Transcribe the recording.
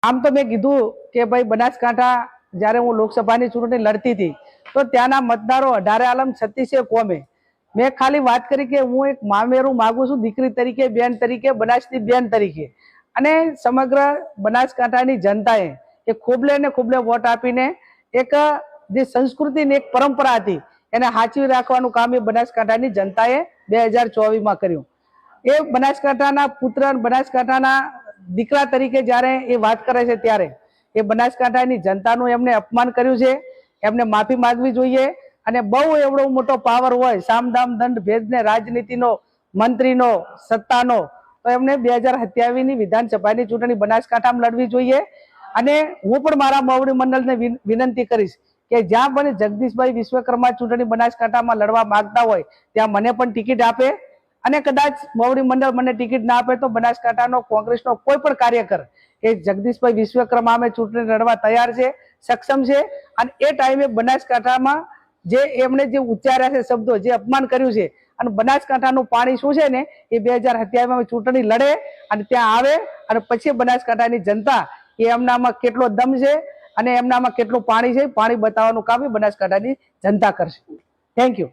આમ તો મેં કીધું કે ભાઈ બનાસકાંઠા જ્યારે હું લોકસભાની ચૂંટણી લડતી હતી તો ત્યાંના મતદારો 18 આલમ 36 કોમે મેં ખાલી વાત કરી કે હું એક મામેરું માગું છું, દીકરી તરીકે, બેન તરીકે, બનાસની બેન તરીકે, અને સમગ્ર બનાસકાંઠાની જનતાએ એ ખોબલે ને ખોબલે વોટ આપીને એક જે સંસ્કૃતિ ને એક પરંપરા હતી એને સાચવી રાખવાનું કામ એ બનાસકાંઠાની જનતાએ 2024માં કર્યું। એ બનાસકાંઠાના પુત્ર, બનાસકાંઠાના દીકરા તરીકે જ્યારે એ વાત કરે છે ત્યારે એ બનાસકાંઠાની જનતાનું એમને અપમાન કર્યું છે, એમને માફી માંગવી જોઈએ। અને બહુ એવડો મોટો પાવર હોય, સામદામ દંડ ભેદને રાજનીતિનો, મંત્રીનો, સત્તાનો, તો એમને 2027ની વિધાનસભાની ચૂંટણી બનાસકાંઠામાં લડવી જોઈએ। અને હું પણ મારા મોવડી મંડળને વિનંતી કરીશ કે જ્યાં પણ જગદીશભાઈ વિશ્વકર્મા ચૂંટણી બનાસકાંઠામાં લડવા માંગતા હોય ત્યાં મને પણ ટિકિટ આપે, અને કદાચ મોવડી મંડળ મને ટિકિટ ના આપે તો બનાસકાંઠાનો કોંગ્રેસનો કોઈ પણ કાર્યકર એ જગદીશભાઈ વિશ્વકર્મા અમે ચૂંટણી લડવા તૈયાર છે, સક્ષમ છે। અને એ ટાઈમે બનાસકાંઠામાં જે એમણે જે ઉચ્ચાર્યા છે શબ્દો, જે અપમાન કર્યું છે, અને બનાસકાંઠાનું પાણી શું છે ને એ 2027માં ચૂંટણી લડે અને ત્યાં આવે, અને પછી બનાસકાંઠાની જનતા એ એમનામાં કેટલો દમ છે અને એમનામાં કેટલું પાણી છે, પાણી બતાવવાનું કામ એ બનાસકાંઠાની જનતા કરશે। Thank you.